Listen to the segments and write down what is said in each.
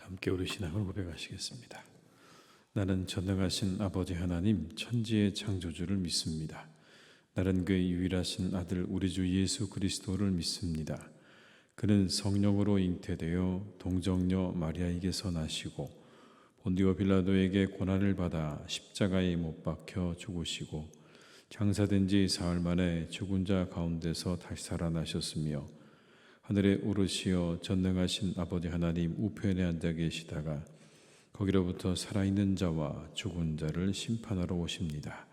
함께 우리 신앙을 고백하시겠습니다. 나는 전능하신 아버지 하나님 천지의 창조주를 믿습니다. 나는 그의 유일하신 아들 우리 주 예수 그리스도를 믿습니다. 그는 성령으로 잉태되어 동정녀 마리아에게서 나시고 본디오 빌라도에게 고난을 받아 십자가에 못 박혀 죽으시고 장사된 지 사흘 만에 죽은 자 가운데서 다시 살아나셨으며 하늘에 오르시어 전능하신 아버지 하나님 우편에 앉아 계시다가 거기로부터 살아있는 자와 죽은 자를 심판하러 오십니다.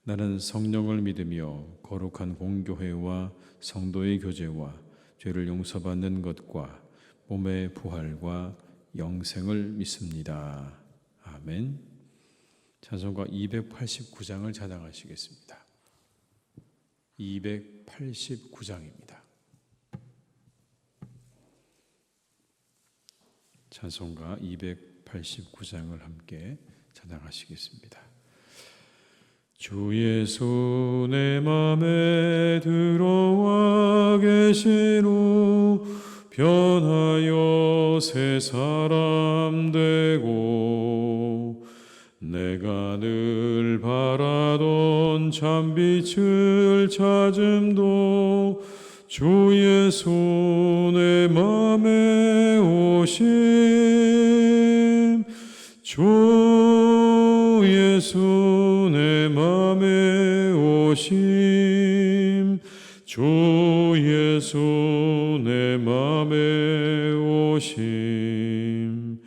나는 성령을 믿으며 거룩한 공교회와 성도의 교제와 죄를 용서받는 것과 몸의 부활과 영생을 믿습니다. 아멘. 찬송가 289장을 찬양하시겠습니다. 289장입니다. 찬송가 289장을 함께 찬양하시겠습니다. 주 예수 내 맘에 들어와 계시로 변하여 새 사람 되고 내가 늘 바라던 참빛을 찾음도 주 예수 내 맘에 오심 주 예수 내 맘에 오심 주 예수 내 맘에 오심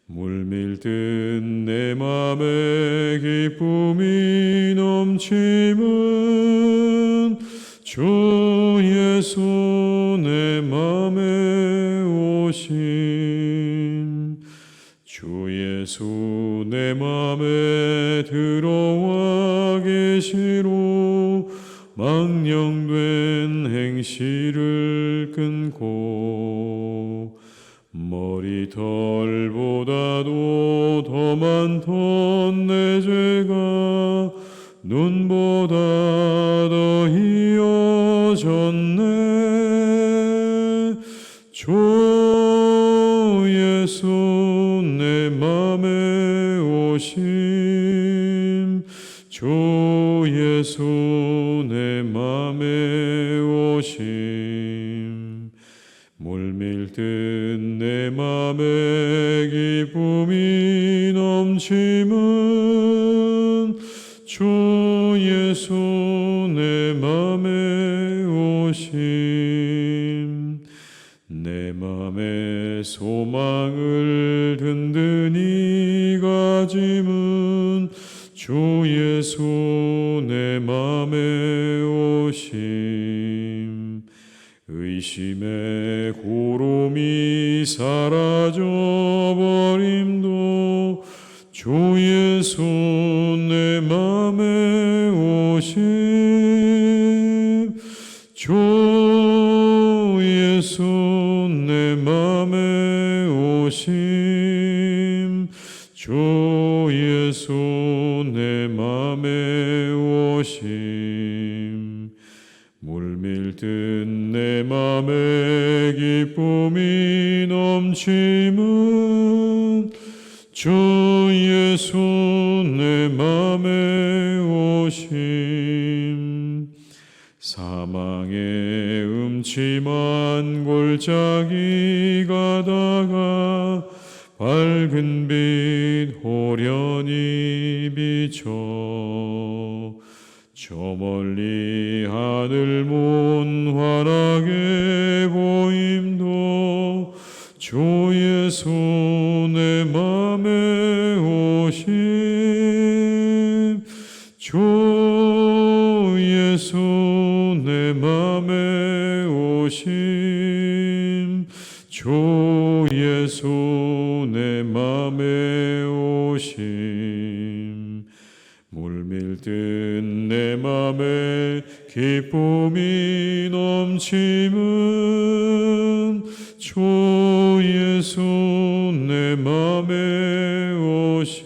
물밀듯 내 맘에 기쁨이 넘치면 주 예수 내 맘에 오심 주 예수 내 맘에 들어와 계시로 망령된 행실을 끊고 머리털보다도 더 많던 내 죄가 눈보다 더 희어졌네 주 예수 내 맘에 오심 주 예수 내 맘에 오심 물밀듯 내 맘에 기쁨이 넘치면 주 예수 내 맘에 오심 내 맘에 소망을 든든히 가짐은 주 예수 내 맘에 오심 의심의 고름이 사라져 버림도 주 예수 내 맘에 오심 주 예수 내 맘에 오심 주 예수 내 맘에 오심 물밀듯 내 맘에 기쁨이 넘치면 주 예수 내 맘에 오심 사망의 음침한 골짜기 가다가 밝은 빛 호련히 비춰 저 멀리 하늘문 환하게 보임도 주 예수 내 맘에 오심 주 예수 내 맘에 오심 주 예수 내 맘에 오심 물밀듯 내 맘에 기쁨이 넘치면 주 예수 내 맘에 오심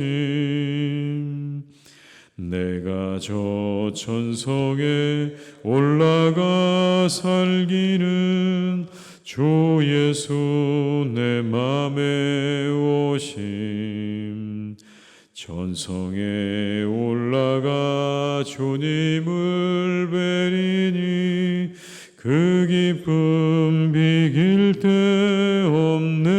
내가 저 천성에 올라가 살기는 주 예수 내 맘에 오심 전성에 올라가 주님을 뵈리니 그 기쁨 비길 데 없네.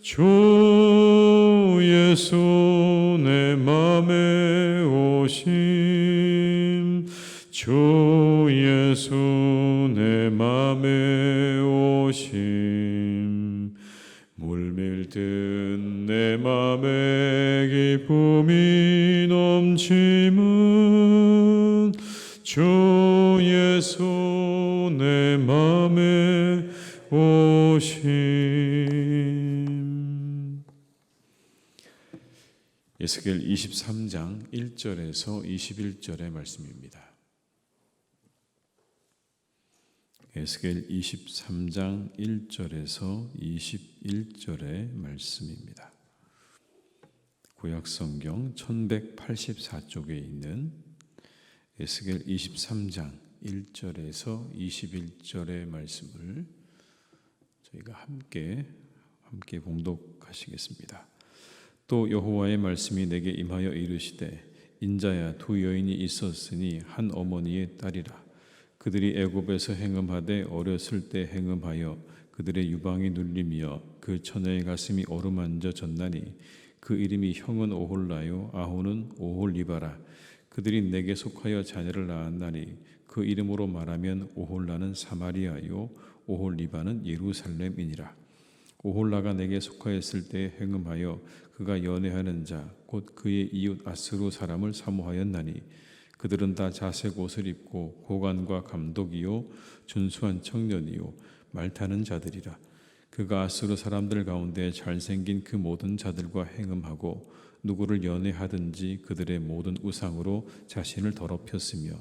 주 예수 내 맘에 오심 주 예수 내 맘에 오심 물밀듯 내 맘에 기쁨이 넘치면 주 예수 내 맘에 오심. 에스겔 23장 1절에서 21절의 말씀입니다. 에스겔 23장 1절에서 21절의 말씀입니다. 구약성경 1184쪽에 있는 에스겔 23장 1절에서 21절의 말씀을 저희가 함께 봉독하시겠습니다. 또 여호와의 말씀이 내게 임하여 이르시되 인자야 두 여인이 있었으니 한 어머니의 딸이라. 그들이 애굽에서 행음하되 어렸을 때 행음하여 그들의 유방이 눌리며 그 처녀의 가슴이 어루만져 졌나니 그 이름이 형은 오홀라요 아호는 오홀리바라. 그들이 내게 속하여 자녀를 낳았나니 그 이름으로 말하면 오홀라는 사마리아요 오홀리바는 예루살렘이니라. 오홀라가 내게 속하였을 때 행음하여 그가 연애하는 자 곧 그의 이웃 아스루 사람을 사모하였나니 그들은 다 자색 옷을 입고 고관과 감독이요 준수한 청년이요 말타는 자들이라. 그가 아스루 사람들 가운데 잘생긴 그 모든 자들과 행음하고 누구를 연애하든지 그들의 모든 우상으로 자신을 더럽혔으며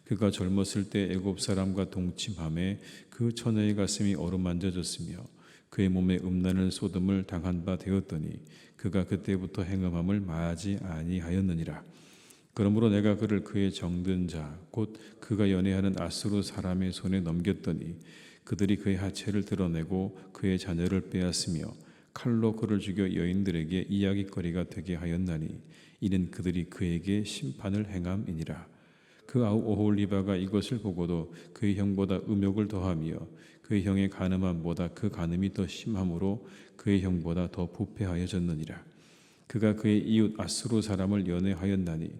그가 젊었을 때 애굽 사람과 동침함에 그 처녀의 가슴이 어루만져졌으며 그의 몸에 음란을 쏟음을 당한 바 되었더니 그가 그때부터 행음함을 마하지 아니하였느니라. 그러므로 내가 그를 그의 정든 자 곧 그가 연애하는 아스루 사람의 손에 넘겼더니 그들이 그의 하체를 드러내고 그의 자녀를 빼앗으며 칼로 그를 죽여 여인들에게 이야깃거리가 되게 하였나니 이는 그들이 그에게 심판을 행함이니라. 그 아우 오홀리바가 이것을 보고도 그의 형보다 음욕을 더하며 그의 형의 간음함보다 그 간음이 더 심함으로 그의 형보다 더 부패하여졌느니라. 그가 그의 이웃 아스루 사람을 연애하였나니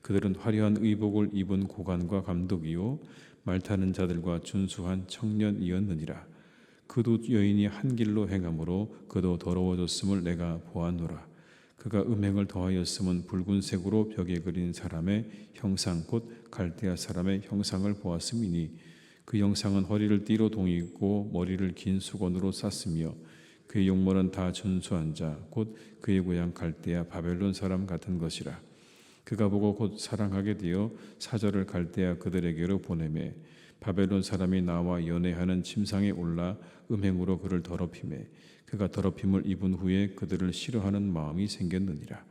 그들은 화려한 의복을 입은 고관과 감독이요 말타는 자들과 준수한 청년이었느니라. 그 두 여인이 한 길로 행함으로 그도 더러워졌음을 내가 보았노라. 그가 음행을 더하였음은 붉은색으로 벽에 그린 사람의 형상 곧 갈대아 사람의 형상을 보았음이니 그 형상은 허리를 띠로 동이고 머리를 긴 수건으로 쌌으며 그의 용모는 다 준수한 자 곧 그의 고향 갈대아 바벨론 사람 같은 것이라. 그가 보고 곧 사랑하게 되어 사절을 갈대아 그들에게로 보내매 바벨론 사람이 나와 연애하는 침상에 올라 음행으로 그를 더럽히매 그가 더럽힘을 입은 후에 그들을 싫어하는 마음이 생겼느니라.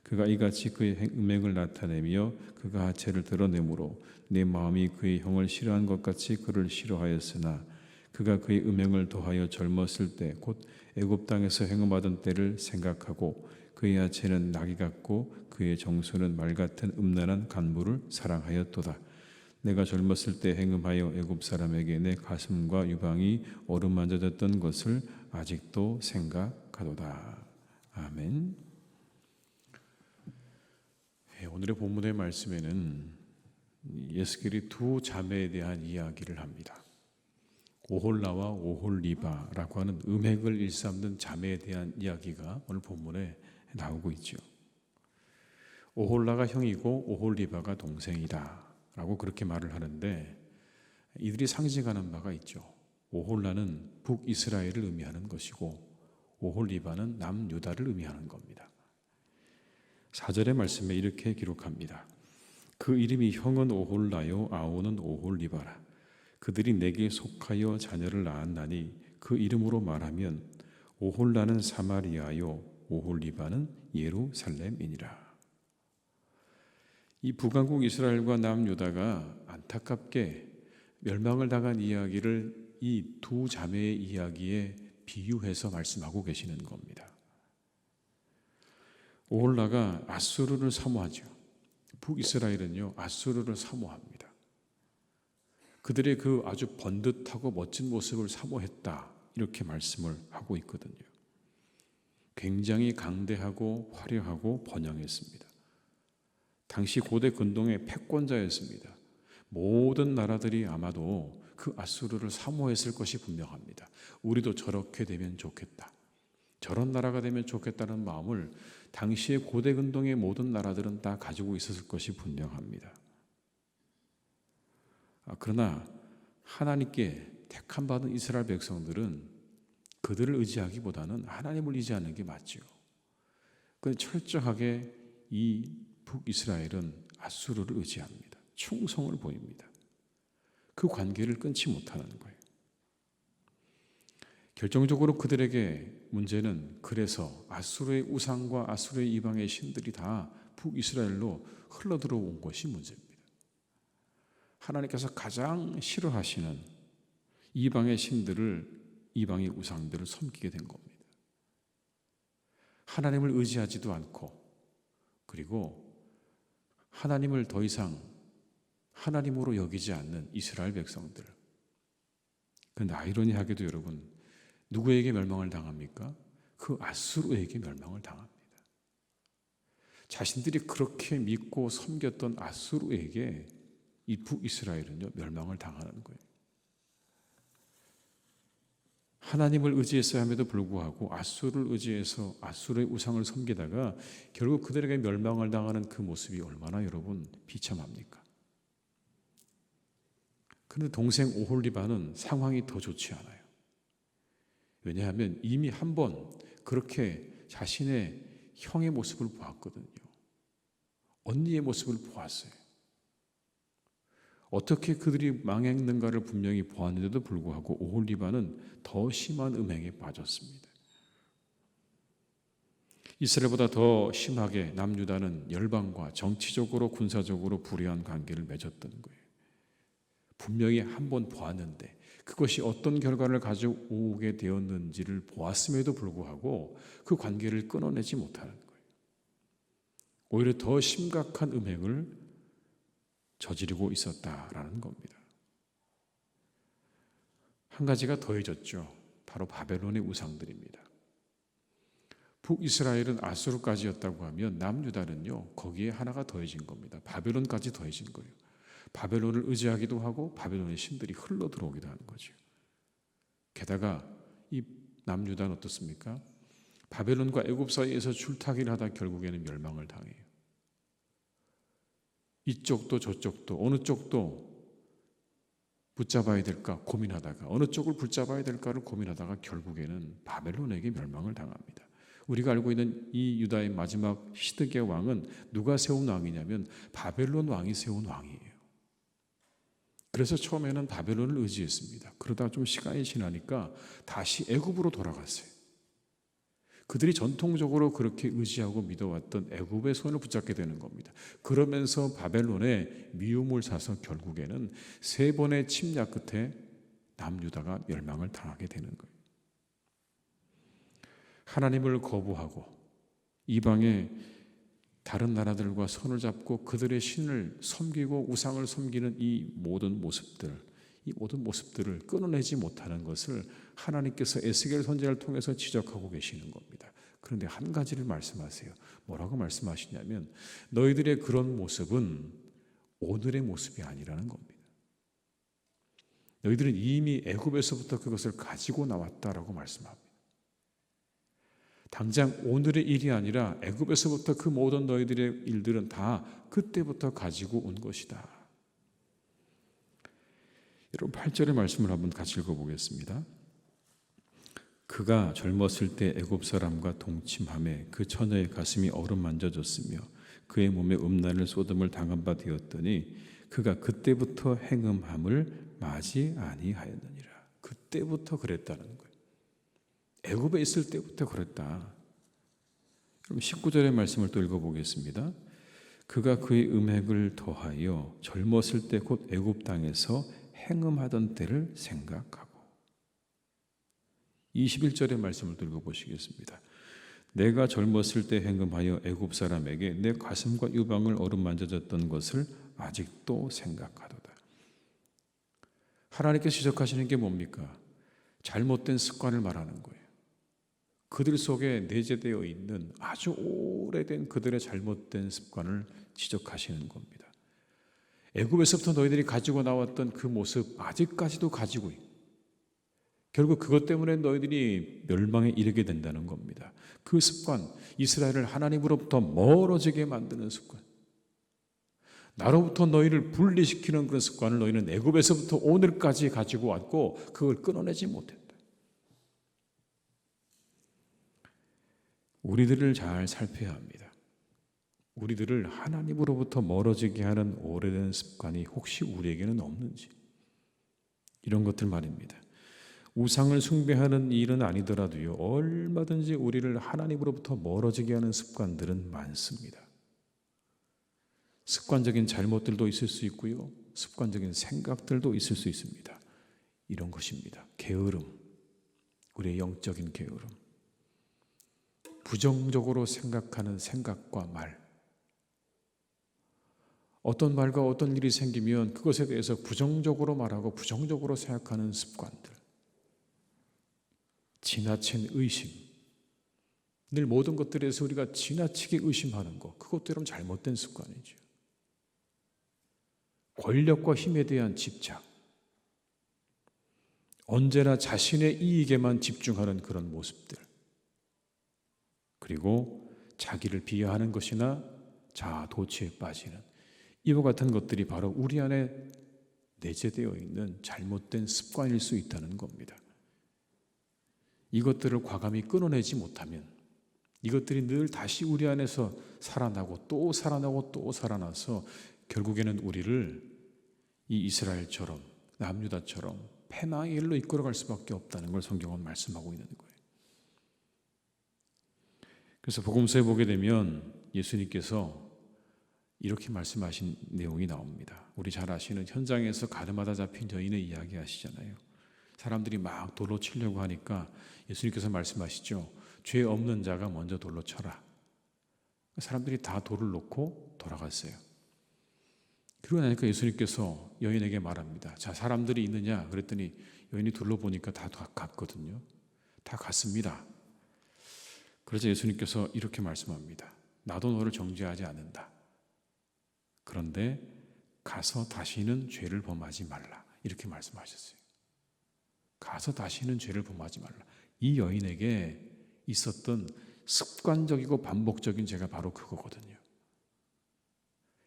그가 이같이 그의 음행을 나타내며 그가 하체를 드러내므로 내 마음이 그의 형을 싫어한 것 같이 그를 싫어하였으나 그가 그의 음행을 더하여 젊었을 때 곧 애굽 땅에서 행음하던 때를 생각하고 그의 하체는 나귀 같고 그의 정수는 말 같은 음란한 간부를 사랑하였도다. 내가 젊었을 때 행음하여 애굽 사람에게 내 가슴과 유방이 어루만져졌던 것을 아직도 생각하도다. 아멘. 오늘의 본문의 말씀에는 에스겔이 두 자매에 대한 이야기를 합니다. 오홀라와 오홀리바라고 하는 음행을 일삼는 자매에 대한 이야기가 오늘 본문에 나오고 있죠. 오홀라가 형이고 오홀리바가 동생이다 라고 그렇게 말을 하는데 이들이 상징하는 바가 있죠. 오홀라는 북이스라엘을 의미하는 것이고 오홀리바는 남유다를 의미하는 겁니다. 4절의 말씀에 이렇게 기록합니다. 그 이름이 형은 오홀라요 아오는 오홀리바라. 그들이 내게 속하여 자녀를 낳았나니 그 이름으로 말하면 오홀라는 사마리아요 오홀리바는 예루살렘이니라. 이 북왕국 이스라엘과 남유다가 안타깝게 멸망을 당한 이야기를 이 두 자매의 이야기에 비유해서 말씀하고 계시는 겁니다. 오홀라가 아수르를 사모하죠. 북이스라엘은요, 아수르를 사모합니다. 그들의 그 아주 번듯하고 멋진 모습을 사모했다, 이렇게 말씀을 하고 있거든요. 굉장히 강대하고 화려하고 번영했습니다. 당시 고대 근동의 패권자였습니다. 모든 나라들이 아마도 그 아수르를 사모했을 것이 분명합니다. 우리도 저렇게 되면 좋겠다, 저런 나라가 되면 좋겠다는 마음을 당시의 고대 근동의 모든 나라들은 다 가지고 있었을 것이 분명합니다. 그러나 하나님께 택함 받은 이스라엘 백성들은 그들을 의지하기보다는 하나님을 의지하는 게 맞죠. 그런데 철저하게 이 북이스라엘은 아수르를 의지합니다. 충성을 보입니다. 그 관계를 끊지 못하는 거예요. 결정적으로 그들에게 문제는 그래서 아수르의 우상과 아수르의 이방의 신들이 다 북이스라엘로 흘러들어온 것이 문제입니다. 하나님께서 가장 싫어하시는 이방의 신들을, 이방의 우상들을 섬기게 된 겁니다. 하나님을 의지하지도 않고, 그리고 하나님을 더 이상 하나님으로 여기지 않는 이스라엘 백성들. 그런데 아이러니하게도 여러분, 누구에게 멸망을 당합니까? 그 아수르에게 멸망을 당합니다. 자신들이 그렇게 믿고 섬겼던 아수르에게 이 북이스라엘은요, 멸망을 당하는 거예요. 하나님을 의지했어야 함에도 불구하고 아수르를 의지해서 아수르의 우상을 섬기다가 결국 그들에게 멸망을 당하는 그 모습이 얼마나 여러분 비참합니까? 그런데 동생 오홀리바는 상황이 더 좋지 않아요. 왜냐하면 이미 한 번 그렇게 자신의 형의 모습을 보았거든요. 언니의 모습을 보았어요. 어떻게 그들이 망했는가를 분명히 보았는데도 불구하고 오홀리바는 더 심한 음행에 빠졌습니다. 이스라엘보다 더 심하게 남유다는 열방과 정치적으로 군사적으로 불의한 관계를 맺었던 거예요. 분명히 한 번 보았는데 그것이 어떤 결과를 가져오게 되었는지를 보았음에도 불구하고 그 관계를 끊어내지 못하는 거예요. 오히려 더 심각한 음행을 저지르고 있었다라는 겁니다. 한 가지가 더해졌죠. 바로 바벨론의 우상들입니다. 북이스라엘은 아수르까지였다고 하면 남유다는요, 거기에 하나가 더해진 겁니다. 바벨론까지 더해진 거예요. 바벨론을 의지하기도 하고 바벨론의 신들이 흘러 들어오기도 하는 거죠. 게다가 이 남유다는 어떻습니까? 바벨론과 애굽 사이에서 줄타기를 하다 결국에는 멸망을 당해요. 이쪽도 저쪽도 어느 쪽도 붙잡아야 될까 고민하다가 어느 쪽을 붙잡아야 될까를 고민하다가 결국에는 바벨론에게 멸망을 당합니다. 우리가 알고 있는 이 유다의 마지막 시드기야 왕은 누가 세운 왕이냐면 바벨론 왕이 세운 왕이에요. 그래서 처음에는 바벨론을 의지했습니다. 그러다가 좀 시간이 지나니까 다시 애굽으로 돌아갔어요. 그들이 전통적으로 그렇게 의지하고 믿어왔던 애굽의 손을 붙잡게 되는 겁니다. 그러면서 바벨론에 미움을 사서 결국에는 3번의 침략 끝에 남유다가 멸망을 당하게 되는 거예요. 하나님을 거부하고 이방의 다른 나라들과 손을 잡고 그들의 신을 섬기고 우상을 섬기는 이 모든 모습들을 끊어내지 못하는 것을 하나님께서 에스겔 선지자를 통해서 지적하고 계시는 겁니다. 그런데 한 가지를 말씀하세요. 뭐라고 말씀하시냐면 너희들의 그런 모습은 오늘의 모습이 아니라는 겁니다. 너희들은 이미 애굽에서부터 그것을 가지고 나왔다라고 말씀합니다. 당장 오늘의 일이 아니라 애굽에서부터 그 모든 너희들의 일들은 다 그때부터 가지고 온 것이다. 여러분 8절의 말씀을 한번 같이 읽어보겠습니다. 그가 젊었을 때 애굽 사람과 동침함에 그 처녀의 가슴이 어루만져졌으며 그의 몸에 음란을 쏟음을 당한 바 되었더니 그가 그때부터 행음함을 마지 아니하였느니라. 그때부터 그랬다는 거예요. 애굽에 있을 때부터 그랬다. 그럼 19절의 말씀을 또 읽어보겠습니다. 그가 그의 음행을 더하여 젊었을 때 곧 애굽 땅에서 행음하던 때를 생각하고. 21절의 말씀을 들고 보시겠습니다. 내가 젊었을 때 행음하여 애굽 사람에게 내 가슴과 유방을 어루만져졌던 것을 아직도 생각하도다. 하나님께서 지적하시는 게 뭡니까? 잘못된 습관을 말하는 거예요. 그들 속에 내재되어 있는 아주 오래된 그들의 잘못된 습관을 지적하시는 겁니다. 애굽에서부터 너희들이 가지고 나왔던 그 모습 아직까지도 가지고 있고, 결국 그것 때문에 너희들이 멸망에 이르게 된다는 겁니다. 그 습관, 이스라엘을 하나님으로부터 멀어지게 만드는 습관, 나로부터 너희를 분리시키는 그런 습관을 너희는 애굽에서부터 오늘까지 가지고 왔고 그걸 끊어내지 못했다. 우리들을 잘 살펴야 합니다. 우리들을 하나님으로부터 멀어지게 하는 오래된 습관이 혹시 우리에게는 없는지, 이런 것들 말입니다. 우상을 숭배하는 일은 아니더라도요, 얼마든지 우리를 하나님으로부터 멀어지게 하는 습관들은 많습니다. 습관적인 잘못들도 있을 수 있고요, 습관적인 생각들도 있을 수 있습니다. 이런 것입니다. 게으름, 우리의 영적인 게으름, 부정적으로 생각하는 생각과 말, 어떤 말과 어떤 일이 생기면 그것에 대해서 부정적으로 말하고 부정적으로 생각하는 습관들, 지나친 의심, 늘 모든 것들에 대해서 우리가 지나치게 의심하는 것, 그것도 여러분 잘못된 습관이죠. 권력과 힘에 대한 집착, 언제나 자신의 이익에만 집중하는 그런 모습들, 그리고 자기를 비하하는 것이나 자아 도취에 빠지는 이와 같은 것들이 바로 우리 안에 내재되어 있는 잘못된 습관일 수 있다는 겁니다. 이것들을 과감히 끊어내지 못하면 이것들이 늘 다시 우리 안에서 살아나고 또 살아나고 또 살아나서 결국에는 우리를 이 이스라엘처럼 남유다처럼 패망의 일로 이끌어갈 수밖에 없다는 걸 성경은 말씀하고 있는 거예요. 그래서 복음서에 보게 되면 예수님께서 이렇게 말씀하신 내용이 나옵니다. 우리 잘 아시는 현장에서 가늠하다 잡힌 여인의 이야기 하시잖아요. 사람들이 막 돌로 치려고 하니까 예수님께서 말씀하시죠. 죄 없는 자가 먼저 돌로 쳐라. 사람들이 다 돌을 놓고 돌아갔어요. 그러고 나니까 예수님께서 여인에게 말합니다. 자, 사람들이 있느냐? 그랬더니 여인이 둘러보니까 다 갔거든요. 다 갔습니다. 그래서 예수님께서 이렇게 말씀합니다. 나도 너를 정죄하지 않는다. 그런데 가서 다시는 죄를 범하지 말라. 이렇게 말씀하셨어요. 가서 다시는 죄를 범하지 말라. 이 여인에게 있었던 습관적이고 반복적인 죄가 바로 그거거든요.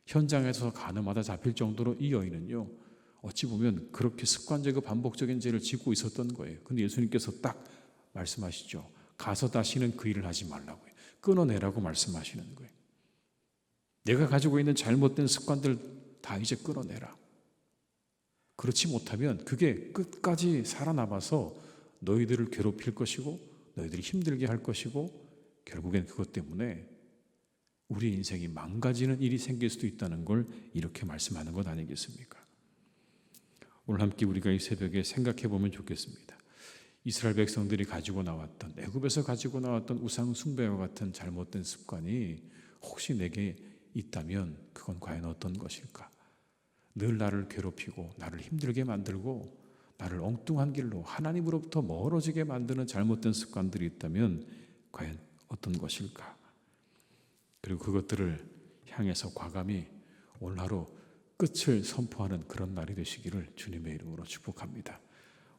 현장에서 가늠하다 잡힐 정도로 이 여인은요, 어찌 보면 그렇게 습관적이고 반복적인 죄를 짓고 있었던 거예요. 근데 예수님께서 딱 말씀하시죠. 가서 다시는 그 일을 하지 말라고요. 끊어내라고 말씀하시는 거예요. 내가 가지고 있는 잘못된 습관들 다 이제 끊어내라. 그렇지 못하면 그게 끝까지 살아남아서 너희들을 괴롭힐 것이고 너희들이 힘들게 할 것이고 결국엔 그것 때문에 우리 인생이 망가지는 일이 생길 수도 있다는 걸 이렇게 말씀하는 것 아니겠습니까? 오늘 함께 우리가 이 새벽에 생각해 보면 좋겠습니다. 이스라엘 백성들이 가지고 나왔던, 애굽에서 가지고 나왔던 우상 숭배와 같은 잘못된 습관이 혹시 내게 있다면 그건 과연 어떤 것일까? 늘 나를 괴롭히고 나를 힘들게 만들고 나를 엉뚱한 길로 하나님으로부터 멀어지게 만드는 잘못된 습관들이 있다면 과연 어떤 것일까? 그리고 그것들을 향해서 과감히 오늘 하루 끝을 선포하는 그런 날이 되시기를 주님의 이름으로 축복합니다.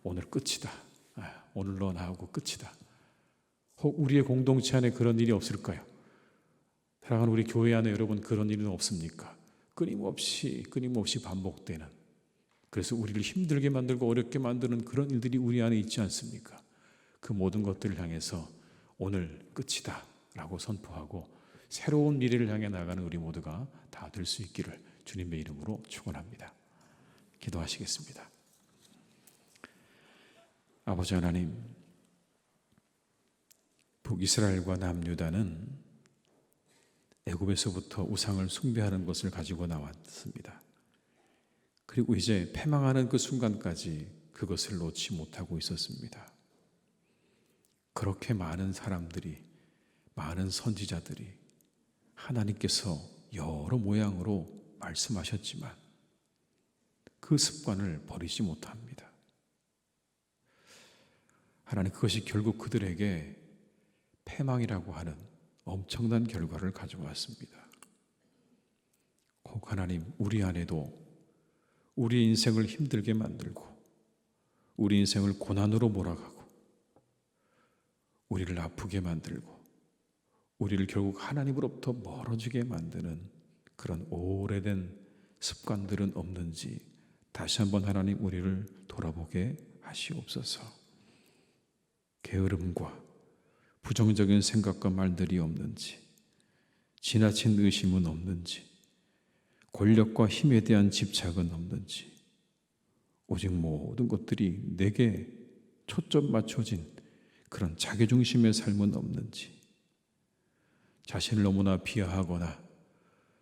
오늘 끝이다. 오늘로 나하고 끝이다. 혹 우리의 공동체 안에 그런 일이 없을까요? 사랑하는 우리 교회 안에 여러분 그런 일은 없습니까? 끊임없이 반복되는, 그래서 우리를 힘들게 만들고 어렵게 만드는 그런 일들이 우리 안에 있지 않습니까? 그 모든 것들을 향해서 오늘 끝이다 라고 선포하고 새로운 미래를 향해 나가는 우리 모두가 다 될 수 있기를 주님의 이름으로 축원합니다. 기도하시겠습니다. 아버지 하나님, 북이스라엘과 남유다는 애굽에서부터 우상을 숭배하는 것을 가지고 나왔습니다. 그리고 이제 패망하는 그 순간까지 그것을 놓지 못하고 있었습니다. 그렇게 많은 사람들이, 많은 선지자들이 하나님께서 여러 모양으로 말씀하셨지만 그 습관을 버리지 못합니다. 하나님, 그것이 결국 그들에게 패망이라고 하는 엄청난 결과를 가져왔습니다. 혹 하나님, 우리 안에도 우리 인생을 힘들게 만들고 우리 인생을 고난으로 몰아가고 우리를 아프게 만들고 우리를 결국 하나님으로부터 멀어지게 만드는 그런 오래된 습관들은 없는지 다시 한번 하나님 우리를 돌아보게 하시옵소서. 게으름과 부정적인 생각과 말들이 없는지, 지나친 의심은 없는지, 권력과 힘에 대한 집착은 없는지, 오직 모든 것들이 내게 초점 맞춰진 그런 자기중심의 삶은 없는지, 자신을 너무나 비하하거나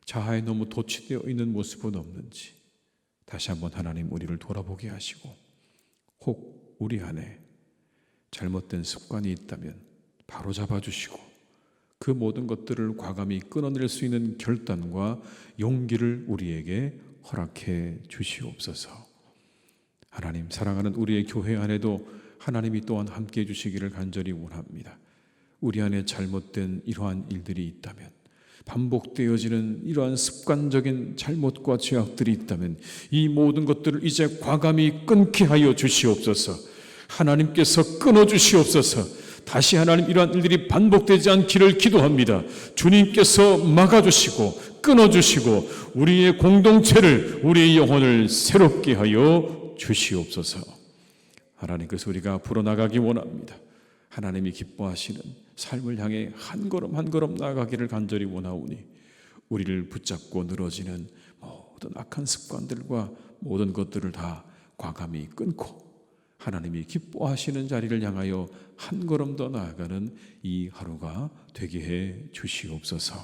자아에 너무 도취되어 있는 모습은 없는지 다시 한번 하나님 우리를 돌아보게 하시고, 혹 우리 안에 잘못된 습관이 있다면 바로 잡아주시고 그 모든 것들을 과감히 끊어낼 수 있는 결단과 용기를 우리에게 허락해 주시옵소서. 하나님, 사랑하는 우리의 교회 안에도 하나님이 또한 함께해 주시기를 간절히 원합니다. 우리 안에 잘못된 이러한 일들이 있다면, 반복되어지는 이러한 습관적인 잘못과 죄악들이 있다면 이 모든 것들을 이제 과감히 끊게 하여 주시옵소서. 하나님께서 끊어주시옵소서. 다시 하나님, 이러한 일들이 반복되지 않기를 기도합니다. 주님께서 막아주시고 끊어주시고 우리의 공동체를, 우리의 영혼을 새롭게 하여 주시옵소서. 하나님께서 우리가 풀어나가기 원합니다. 하나님이 기뻐하시는 삶을 향해 한 걸음 한 걸음 나아가기를 간절히 원하오니 우리를 붙잡고 늘어지는 모든 악한 습관들과 모든 것들을 다 과감히 끊고 하나님이 기뻐하시는 자리를 향하여 한 걸음 더 나아가는 이 하루가 되게 해 주시옵소서.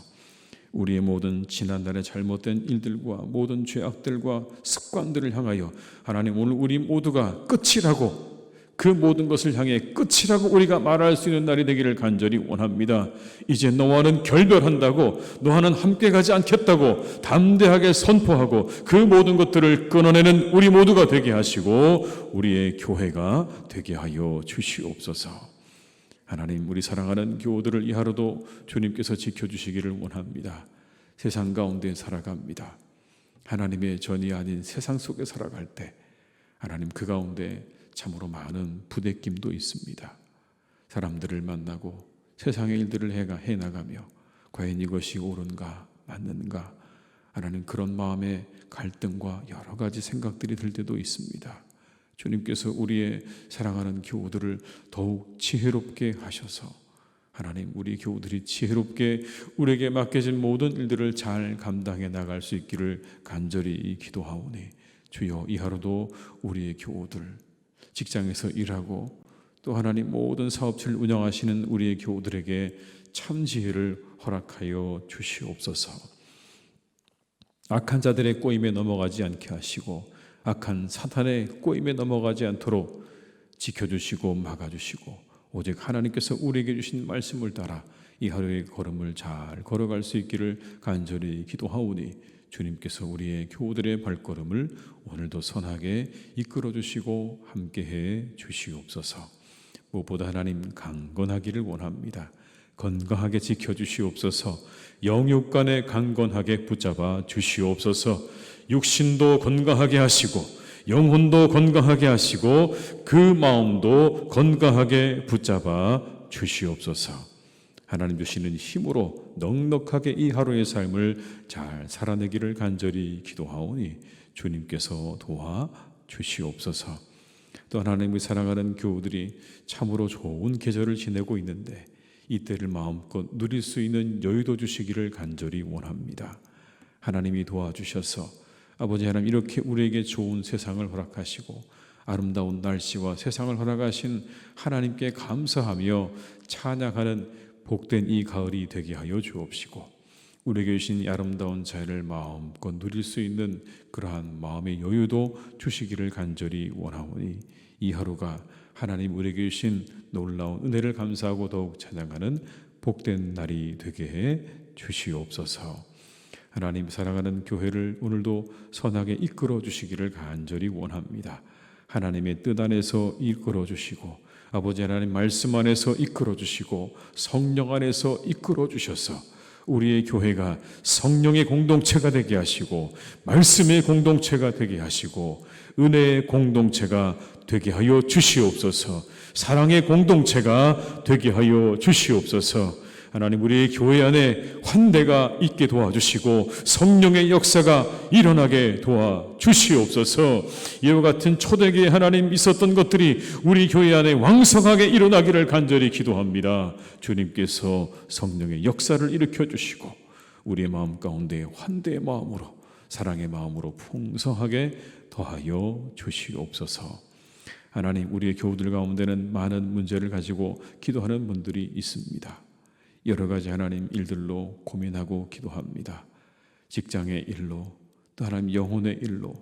우리의 모든 지난날의 잘못된 일들과 모든 죄악들과 습관들을 향하여 하나님, 오늘 우리 모두가 끝이라고, 그 모든 것을 향해 끝이라고 우리가 말할 수 있는 날이 되기를 간절히 원합니다. 이제 너와는 결별한다고, 너와는 함께 가지 않겠다고 담대하게 선포하고 그 모든 것들을 끊어내는 우리 모두가 되게 하시고 우리의 교회가 되게 하여 주시옵소서. 하나님, 우리 사랑하는 교우들을 이 하루도 주님께서 지켜주시기를 원합니다. 세상 가운데 살아갑니다. 하나님의 전이 아닌 세상 속에 살아갈 때 하나님, 그 가운데 참으로 많은 부대낌도 있습니다. 사람들을 만나고 세상의 일들을 해나가며 과연 이것이 옳은가 맞는가 하나님, 그런 마음의 갈등과 여러 가지 생각들이 들 때도 있습니다. 주님께서 우리의 사랑하는 교우들을 더욱 지혜롭게 하셔서 하나님, 우리 교우들이 지혜롭게 우리에게 맡겨진 모든 일들을 잘 감당해 나갈 수 있기를 간절히 기도하오니 주여, 이 하루도 우리의 교우들, 직장에서 일하고 또 하나님 모든 사업체를 운영하시는 우리의 교우들에게 참 지혜를 허락하여 주시옵소서. 악한 자들의 꼬임에 넘어가지 않게 하시고 악한 사탄의 꼬임에 넘어가지 않도록 지켜주시고 막아주시고 오직 하나님께서 우리에게 주신 말씀을 따라 이 하루의 걸음을 잘 걸어갈 수 있기를 간절히 기도하오니 주님께서 우리의 교우들의 발걸음을 오늘도 선하게 이끌어 주시고 함께해 주시옵소서. 무엇보다 하나님, 강건하기를 원합니다. 건강하게 지켜주시옵소서. 영육간에 강건하게 붙잡아 주시옵소서. 육신도 건강하게 하시고 영혼도 건강하게 하시고 그 마음도 건강하게 붙잡아 주시옵소서. 하나님 주시는 힘으로 넉넉하게 이 하루의 삶을 잘 살아내기를 간절히 기도하오니 주님께서 도와 주시옵소서. 또 하나님의 사랑하는 교우들이 참으로 좋은 계절을 지내고 있는데 이때를 마음껏 누릴 수 있는 여유도 주시기를 간절히 원합니다. 하나님이 도와주셔서 아버지 하나님, 이렇게 우리에게 좋은 세상을 허락하시고 아름다운 날씨와 세상을 허락하신 하나님께 감사하며 찬양하는 복된 이 가을이 되게 하여 주옵시고 우리에게 주신 이 아름다운 자유를 마음껏 누릴 수 있는 그러한 마음의 여유도 주시기를 간절히 원하오니 이 하루가 하나님 우리에게 주신 놀라운 은혜를 감사하고 더욱 찬양하는 복된 날이 되게 해 주시옵소서. 하나님 사랑하는 교회를 오늘도 선하게 이끌어 주시기를 간절히 원합니다. 하나님의 뜻 안에서 이끌어 주시고 아버지 하나님 말씀 안에서 이끌어 주시고 성령 안에서 이끌어 주셔서 우리의 교회가 성령의 공동체가 되게 하시고 말씀의 공동체가 되게 하시고 은혜의 공동체가 되게 하여 주시옵소서. 사랑의 공동체가 되게 하여 주시옵소서. 하나님 우리의 교회 안에 환대가 있게 도와주시고 성령의 역사가 일어나게 도와주시옵소서. 이와 같은 초대기에 하나님 있었던 것들이 우리 교회 안에 왕성하게 일어나기를 간절히 기도합니다. 주님께서 성령의 역사를 일으켜 주시고 우리의 마음 가운데 환대의 마음으로 사랑의 마음으로 풍성하게 더하여 주시옵소서. 하나님 우리의 교우들 가운데는 많은 문제를 가지고 기도하는 분들이 있습니다. 여러 가지 하나님 일들로 고민하고 기도합니다. 직장의 일로 또 하나님 영혼의 일로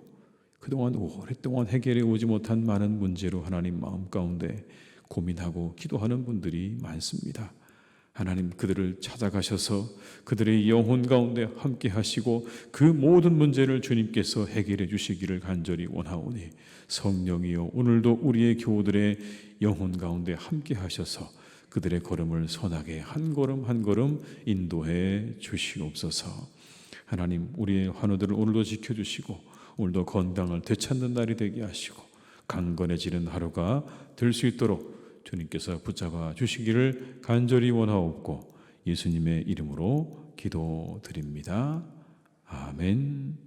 그동안 오랫동안 해결해 오지 못한 많은 문제로 하나님 마음 가운데 고민하고 기도하는 분들이 많습니다. 하나님 그들을 찾아가셔서 그들의 영혼 가운데 함께 하시고 그 모든 문제를 주님께서 해결해 주시기를 간절히 원하오니 성령이여 오늘도 우리의 교우들의 영혼 가운데 함께 하셔서 그들의 걸음을 선하게 한 걸음 한 걸음 인도해 주시옵소서. 하나님 우리의 환우들을 오늘도 지켜주시고 오늘도 건강을 되찾는 날이 되게 하시고 강건해지는 하루가 될 수 있도록 주님께서 붙잡아 주시기를 간절히 원하옵고 예수님의 이름으로 기도드립니다. 아멘.